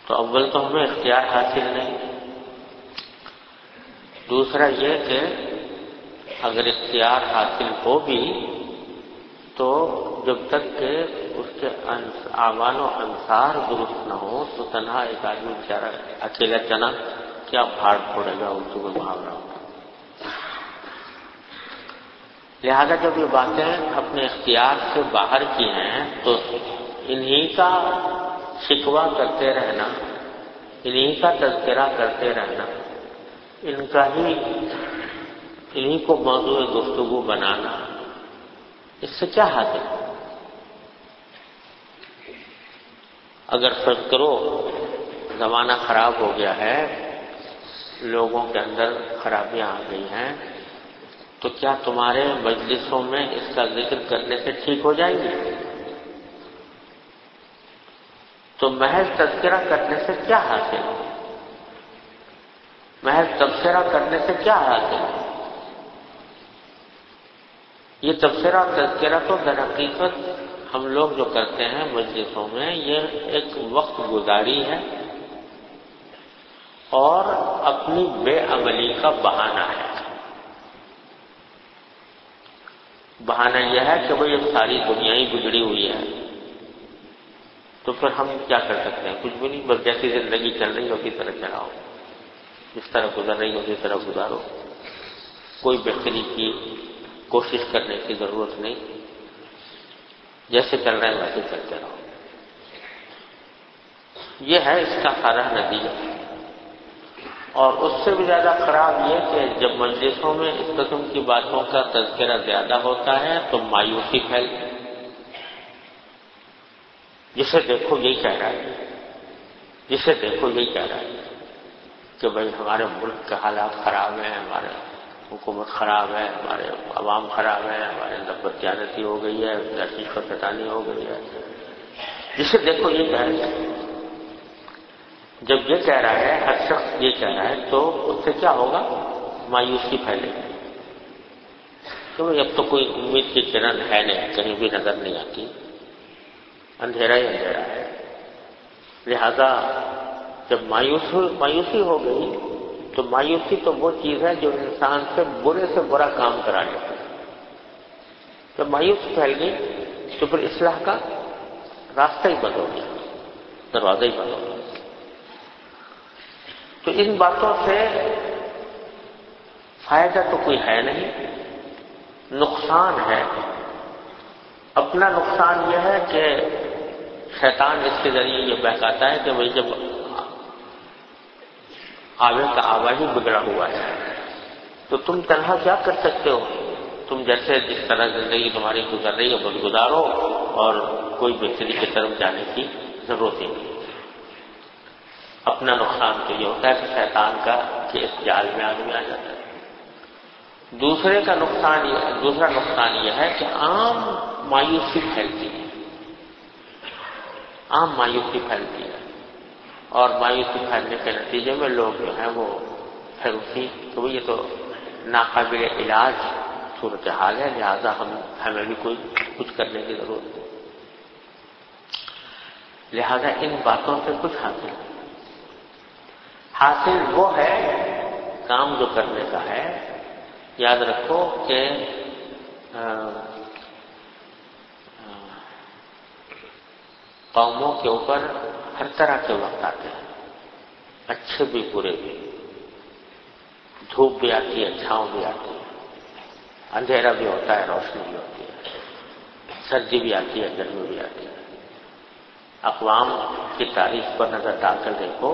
تو اول تو ہمیں اختیار حاصل نہیں، دوسرا یہ کہ اگر اختیار حاصل ہو بھی تو جب تک کہ اس کے اعمال و انصار درست نہ ہو تو تنہا ایک آدمی بیچارہ اکیلا چنا کیا پھاڑ پھوڑے گا، اردو میں محاورہ ہوگا۔ لہذا جب یہ باتیں اپنے اختیار سے باہر کی ہیں تو انہی کا شکوہ کرتے رہنا، انہی کا تذکرہ کرتے رہنا، انہی کو موضوع گفتگو بنانا، اس سے کیا حاصل؟ اگر فرض کرو زمانہ خراب ہو گیا ہے، لوگوں کے اندر خرابیاں آ گئی ہیں، تو کیا تمہارے مجلسوں میں اس کا ذکر کرنے سے ٹھیک ہو جائیں گے؟ تو محض تذکرہ کرنے سے کیا حاصل؟ محض تبصرہ کرنے سے کیا حاصل؟ یہ تبصرہ تذکرہ تو در حقیقت ہم لوگ جو کرتے ہیں مجلسوں میں، یہ ایک وقت گزاری ہے اور اپنی بے عملی کا بہانہ ہے۔ بہانہ یہ ہے کہ بھئی اب ساری دنیا ہی بگڑی ہوئی ہے، تو پھر ہم کیا کر سکتے ہیں؟ کچھ بھی نہیں، بس جیسی زندگی چل رہی ہے اسی طرح چلاؤ، جس طرح گزر رہی ہے اسی طرح گزارو، کوئی بہتری کی کوشش کرنے کی ضرورت نہیں، جیسے چل رہے ہیں ویسے چلتے رہو۔ یہ ہے اس کا سارا نتیجہ۔ اور اس سے بھی زیادہ خراب یہ کہ جب مجلسوں میں اس قسم کی باتوں کا تذکرہ زیادہ ہوتا ہے تو مایوسی پھیلتی ہے، جسے دیکھو یہی کہہ رہا ہے، جسے دیکھو یہی کہہ رہا ہے کہ بھئی ہمارے ملک کے حالات خراب ہیں، ہمارے حکومت خراب ہے، ہمارے عوام خراب ہے، ہمارے اندر بدجانتی ہو گئی ہے، رشوت ستانی ہو گئی ہے، جسے دیکھو یہ کہہ رہا ہے۔ جب یہ کہہ رہا ہے، ہر شخص یہ کہہ رہا ہے، تو اس سے کیا ہوگا؟ مایوسی پھیلے گی، تو اب تو کوئی امید کی کرن ہے نہیں، کہیں بھی نظر نہیں آتی، اندھیرا ہی اندھیرا ہے۔ لہذا جب مایوسی ہو گئی تو مایوسی تو وہ چیز ہے جو انسان سے برے سے برا کام کرا لیتی ہے۔ جب مایوسی پھیل گئی تو پھر اصلاح کا راستہ ہی بند ہو گیا، دروازہ ہی بند ہو گیا۔ تو ان باتوں سے فائدہ تو کوئی ہے نہیں، نقصان ہے۔ اپنا نقصان یہ ہے کہ شیطان اس کے ذریعے یہ بہکاتا ہے کہ بھئی جب آوے کا آوا ہی بگڑا ہوا ہے تو تم تنہا کیا کر سکتے ہو؟ تم جیسے جس طرح زندگی تمہاری گزر رہی ہے بس گزارو، اور کوئی بہتری کی طرف جانے کی ضرورت ہی نہیں۔ اپنا نقصان تو یہ ہوتا ہے کہ شیطان کا کہ اس جال میں آدمی آ جاتا ہے۔ دوسرا نقصان یہ ہے کہ عام مایوسی پھیلتی ہے، عام مایوسی پھیلتی ہے، اور مایوسی پھیلنے کے نتیجے میں لوگ جو ہیں وہ پھر تو یہ تو ناقابل علاج صورتحال ہے، لہذا ہمیں بھی کچھ کرنے کی ضرورت ہے۔ لہذا ان باتوں سے کچھ حاصل وہ ہے کام جو کرنے کا ہے۔ یاد رکھو کہ قوموں کے اوپر ہر طرح کے وقت آتے ہیں، اچھے بھی برے بھی، دھوپ بھی آتی ہے، چھاؤں بھی آتی ہے، اندھیرا بھی ہوتا ہے، روشنی بھی ہوتی ہے، سردی بھی آتی ہے، گرمی بھی آتی ہے۔ اقوام کی تاریخ پر نظر ڈال کر دیکھو،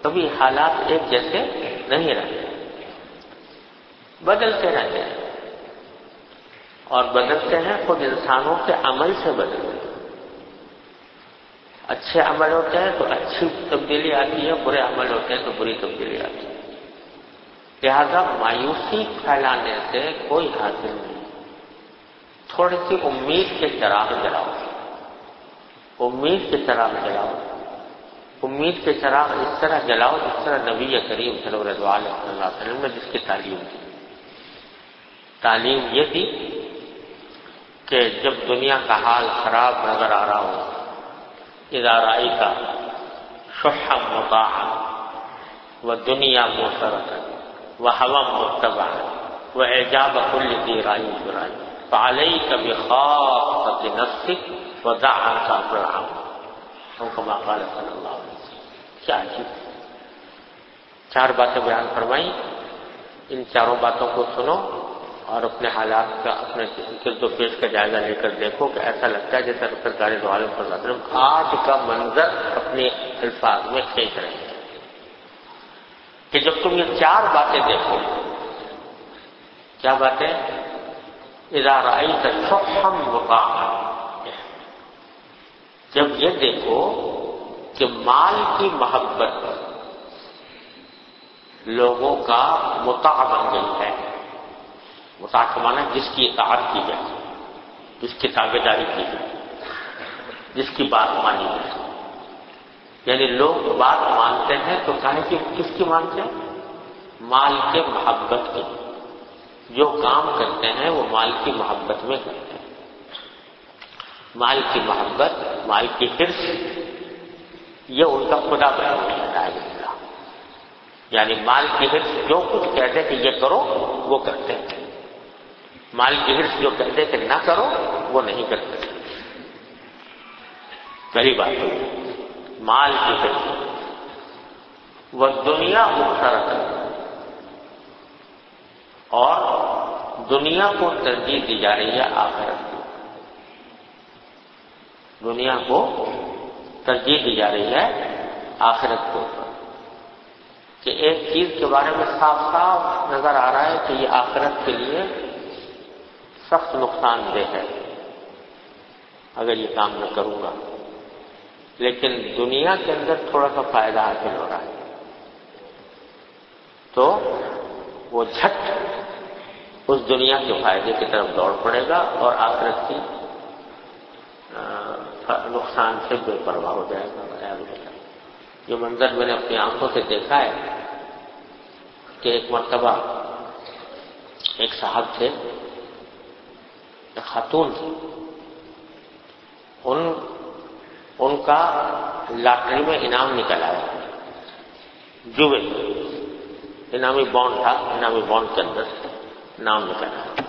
کبھی حالات ایک جیسے نہیں رہتے، بدلتے رہتے ہیں، اور بدلتے ہیں خود انسانوں کے عمل سے بدلتے ہیں۔ اچھے عمل ہوتے ہیں تو اچھی تبدیلی آتی ہے، برے عمل ہوتے ہیں تو بری تبدیلی آتی ہے۔ لہذا مایوسی پھیلانے سے کوئی حاصل نہیں، تھوڑی سی امید کے چراغ جلاؤ، امید کے چراغ جلاؤ، امید کے چراغ اس طرح جلاؤ جس طرح نبی کریم صلی اللہ علیہ وسلم نے جس کی تعلیم دی۔ تعلیم یہ تھی کہ جب دنیا کا حال خراب نظر آ رہا ہو، اذا رأیت شحا مطاعا ودنیا موثرة وہوا متبعا واعجاب کل ذی رأی برأی فعلیک بخاصۃ نفسک ودع عنک امر العام، او کما قال صلی اللہ علیہ وسلم۔ کیا عجیب چار باتیں بیان فرمائی، ان چاروں باتوں کو سنو اور اپنے حالات کا، اپنے گرد و پیش کا جائزہ لے کر دیکھو کہ ایسا لگتا ہے جیسے سرکار دو عالم صلی اللہ علیہ وسلم آج کا منظر اپنے الفاظ میں کھینچ رہے ہیں کہ جب تم یہ چار باتیں دیکھو، کیا باتیں؟ اذا رأیت شحا مطاعا، جب یہ دیکھو کہ مال کی محبت لوگوں کا مطاع بن گئی ہے، مطاع کا معنی جس کی اطاعت کی جائے، جس کی تابعداری کی جائے، جس کی بات مانی جائے، یعنی لوگ بات مانتے ہیں تو کہیں کہ کس کی مانتے ہیں؟ مال کے محبت کی، جو کام کرتے ہیں وہ مال کی محبت میں کرتے ہیں، مال کی محبت، مال کی حرص، یہ ان کا خدا بنا ہوا ہے، یعنی مال کی حرص جو کچھ کہتے کہ یہ کرو وہ کرتے ہیں، مال کی حرص جو کہتے کہ نہ کرو وہ نہیں کرتے۔ پہلی بات مال کی حرص، وہ دنیا مخترت، اور دنیا کو ترجیح دی جا رہی ہے آخرت کو، دنیا کو ترجیح دی جا رہی ہے آخرت کو، کہ ایک چیز کے بارے میں صاف صاف نظر آ رہا ہے کہ یہ آخرت کے لیے سخت نقصان دہ ہے اگر یہ کام میں کروں گا، لیکن دنیا کے اندر تھوڑا سا فائدہ حاصل ہو رہا ہے تو وہ جھٹ اس دنیا کے فائدے کی طرف دوڑ پڑے گا اور آخرت کی نقصان سے بے پرواہ ہو جائے گا۔ یہ منظر میں نے اپنی آنکھوں سے دیکھا ہے کہ ایک مرتبہ ایک صاحب تھے، ایک خاتون تھی، ان کا لاٹری میں انعام نکل آیا، جوئے انعامی بانڈ تھا، انعامی بانڈ کے اندر نام نکل آیا،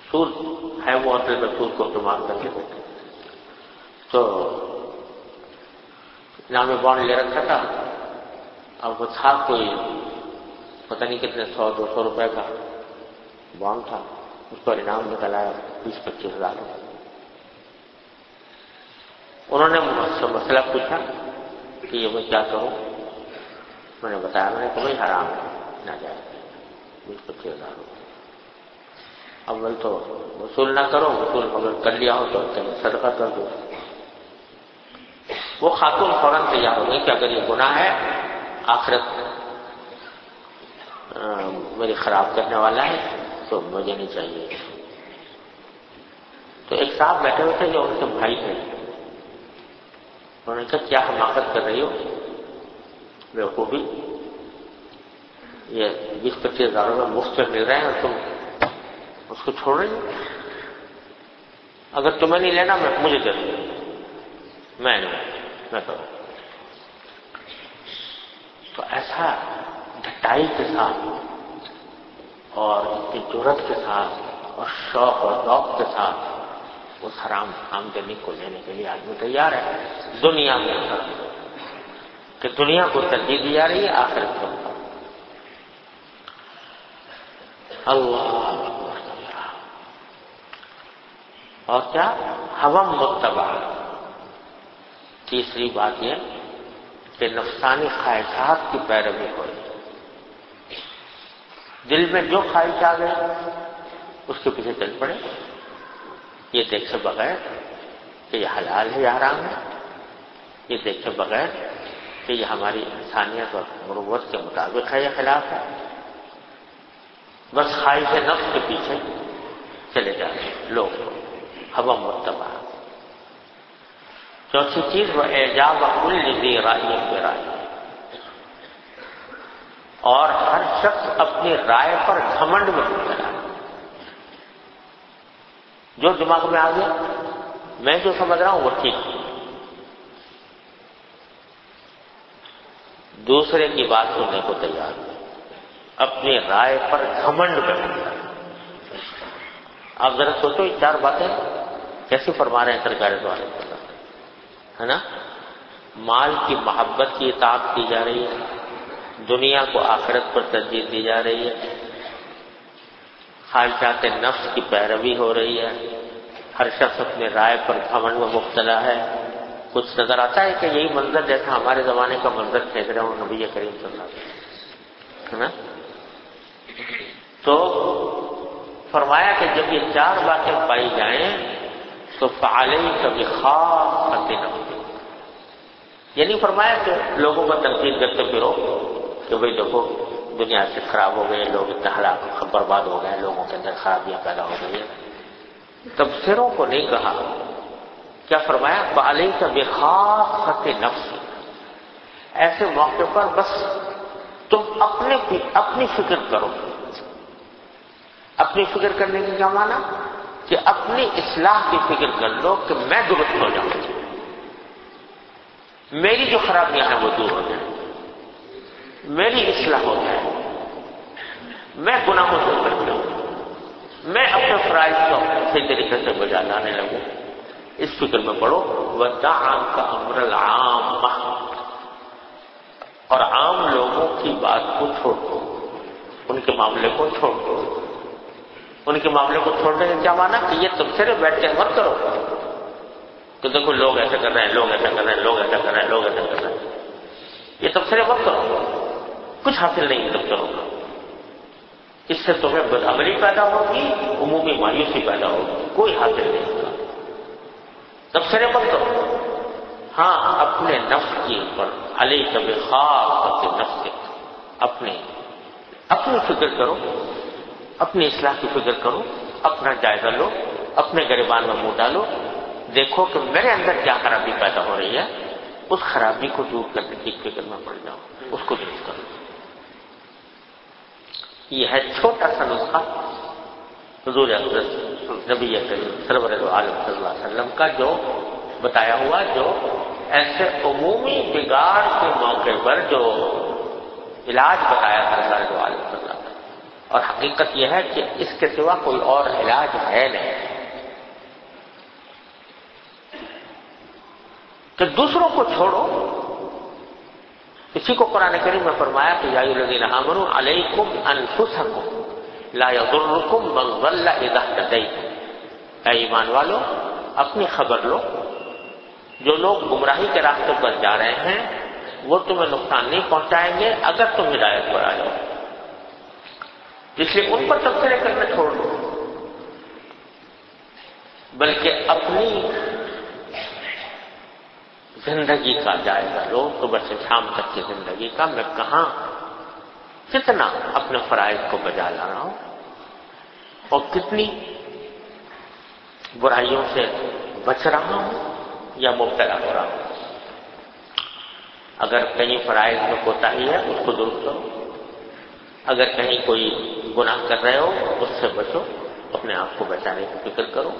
سود ہے وہ ہوٹل میں سود کو استعمال کر کے بیٹھے، تو انعامی بانڈ لے رکھا تھا، اور وہ تھا کوئی پتہ نہیں کتنے 100-200 روپے کا بانڈ تھا، اس پر انعام نکل آیا 20-25 ہزار روپے۔ انہوں نے مجھ سے مسئلہ پوچھا کہ یہ میں کیا کروں، میں نے بتایا، میں نے کہا بھائی حرام ہے، نہ جائے 20-25 ہزار روپے، اول تو وصول نہ کرو، وصول اگر کر لیا ہو تو صدقہ کر دو۔ وہ خاتون فوراً تیار ہو گئی کہ اگر یہ گناہ ہے، آخرت میری خراب کرنے والا ہے تو مجھے نہیں چاہیے۔ تو ایک صاحب بیٹھے ہوئے تھے جو ان کے بھائی تھے، انہوں نے کہا کیا حماقت کر رہی ہو بیوقوفی، یہ 20-25 ہزار روپے مفت میں مل رہے ہیں اور تم اس کو چھوڑ رہی ہو، اگر تمہیں نہیں لینا مجھے دے دو، میں نہیں، میں کروں۔ تو ایسا ڈٹائی کے ساتھ اور اتنی جرأت کے ساتھ اور شوق اور ذوق کے ساتھ اس حرام آمدنی کو لینے کے لیے آدمی تیار ہے، دنیا میں کہ دنیا کو ترجیح دی جا رہی ہے آخرت کو۔ اللہ اور کیا ہوا متبع، تیسری بات یہ کہ نفسانی خواہشات کی پیروی ہو رہی ہے، دل میں جو خواہش آ گئی اس کے پیچھے چل پڑے، یہ دیکھے بغیر کہ یہ حلال ہے یا حرام ہے، یہ دیکھے بغیر کہ یہ ہماری انسانیت اور مروت کے مطابق ہے یا خلاف ہے، بس خواہش نفس کے پیچھے چلے جا رہے ہیں لوگ، ہوا متبع۔ چوتھی چیز وہ اعجاب کل ذی رأی برأی، اور ہر شخص اپنی رائے پر گھمنڈ میں چلا، جو دماغ میں آ گیا میں جو سمجھ رہا ہوں وہ ٹھیک ہے، دوسرے کی بات سننے کو تیار نہیں، اپنی رائے پر گھمنڈ کرتا ہے۔ آپ ذرا سوچو یہ چار باتیں کیسی فرما رہے ہیں سرکار دو علیہ وسلم، ہے نا؟ مال کی محبت کی اطاعت کی جا رہی ہے، دنیا کو آخرت پر ترجیح دی جا رہی ہے، خواہشات نفس کی پیروی ہو رہی ہے، ہر شخص اپنے رائے پر گھمنڈ میں مبتلا ہے۔ کچھ نظر آتا ہے کہ یہی منظر جیسا ہمارے زمانے کا منظر کھینچ رہے ہوں نبی کریم صلی اللہ علیہ وسلم، ہے نا؟ تو فرمایا کہ جب یہ چار باتیں پائی جائیں تو فعلیک بخاصۃ نفسک، یعنی فرمایا کہ لوگوں کا تنقید کرتے پھرو کہ بھئی دیکھو دنیا سے خراب ہو گئے لوگ، اتنا ہلاک برباد ہو گئے، لوگوں کے اندر خرابیاں پیدا ہو گئی ہیں۔ تبصروں کو نہیں کہا، کیا فرمایا؟ فعلیک بخاصۃ نفسک، ایسے موقع پر بس تم اپنی فکر کرو۔ اپنی فکر کرنے کی کیا معنی؟ کہ اپنی اصلاح کی فکر کر لو کہ میں درست ہو جاؤں، میری جو خرابیاں ہیں وہ دور ہو جائیں، میری اصلاح ہو جائے، میں گناہوں سے بچ جاؤں، میں اپنے فرائض کو صحیح طریقے سے بجا لانے لگوں۔ اس فکر میں پڑھو وَدَعْ عَنْكَ أَمْرَ الْعَامَّةِ، اور عام لوگوں کی بات کو چھوڑ دو، ان کے معاملے کو چھوڑ دو۔ ان کے معاملے کو چھوڑنے کا کیا مانا؟ کہ یہ تبصرے بیٹھ کے مت کرو کہ دیکھو لوگ ایسا کر رہے ہیں، لوگ ایسا کر رہے ہیں، لوگ ایسا کر رہے ہیں، لوگ ایسا کر رہے ہیں، یہ تبصرے مت کرو، کچھ حاصل نہیں تبصروں کا۔ اس سے تمہیں بدعملی پیدا ہوگی، عمومی مایوسی پیدا ہوگی، کوئی حاصل نہیں ہوگا۔ تبصرے مت کرو، ہاں اپنے نفس کے اوپر علیک بخاصۃ نفسک، اپنی فکر کرو، اپنی اصلاح کی فکر کرو، اپنا جائزہ لو، اپنے گریبان میں منہ ڈالو، دیکھو کہ میرے اندر کیا خرابی پیدا ہو رہی ہے، اس خرابی کو دور کرنے کی فکر میں پڑ جاؤ، اس کو درست کرو۔ یہ ہے چھوٹا سا نسخہ حضور حضرت نبی کریم سرور عالم صلی اللہ علیہ وسلم کا جو بتایا ہوا، جو ایسے عمومی بگاڑ کے موقع پر جو علاج بتایا سرکار دو عالم صلی اللہ علیہ وسلم، اور حقیقت یہ ہے کہ اس کے سوا کوئی اور علاج ہے نہیں کہ دوسروں کو چھوڑو۔ اسی کو قرآن کریم میں فرمایا کہ یا ایھا الذین آمنوا علیکم انفسکم لا یضرکم من ضل اذا اہتدیتم، اے ایمان والو اپنی خبر لو، جو لوگ گمراہی کے راستے پر جا رہے ہیں وہ تمہیں نقصان نہیں پہنچائیں گے اگر تم ہدایت پر آ جاؤ، اس لیے ان پر تبصرے کرنا چھوڑ دو، بلکہ اپنی زندگی کا جائزہ لو، صبح سے شام تک کی زندگی کا، میں کہاں کتنا اپنے فرائض کو بجا لا رہا ہوں اور کتنی برائیوں سے بچ رہا ہوں یا مبتلا ہو رہا ہوں۔ اگر کہیں فرائض میں کوتاہی ہے اس کو درست کرو، اگر کہیں کوئی گناہ کر رہے ہو اس سے بچو، اپنے آپ کو بچانے کی فکر کرو،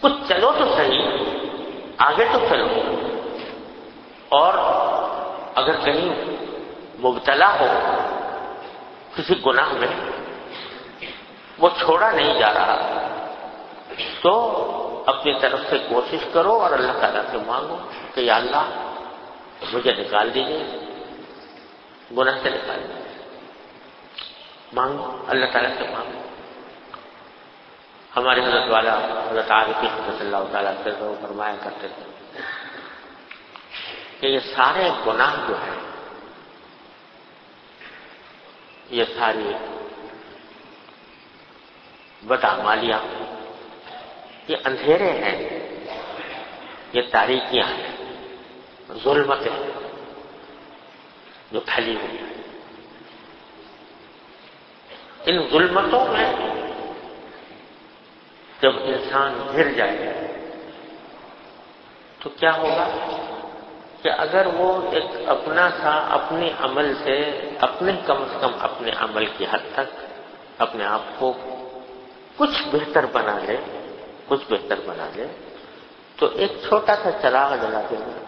کچھ چلو تو صحیح، آگے تو چلو، اور اگر کہیں مبتلا ہو کسی گناہ میں وہ چھوڑا نہیں جا رہا تو اپنی طرف سے کوشش کرو اور اللہ تعالیٰ سے مانگو کہ یا اللہ مجھے نکال دیجیے، گناہ سے نکال دیجیے، مانگو اللہ تعالیٰ سے مانگو۔ ہمارے حضرت والا حضرت عارف رضی اللہ تعالیٰ سے فرمایا کرتے تھے کہ یہ سارے گناہ جو ہیں، یہ ساری بدعمالیاں، یہ اندھیرے ہیں، یہ تاریکیاں ہیں، ظلمتیں جو پھیلی ہوئی ہیں۔ ان ظلمتوں میں جب انسان گر جائے تو کیا ہوگا کہ اگر وہ ایک اپنا سا اپنے عمل سے، اپنے کم از کم اپنے عمل کی حد تک اپنے آپ کو کچھ بہتر بنا لے، تو ایک چھوٹا سا چراغ جلا دے گا،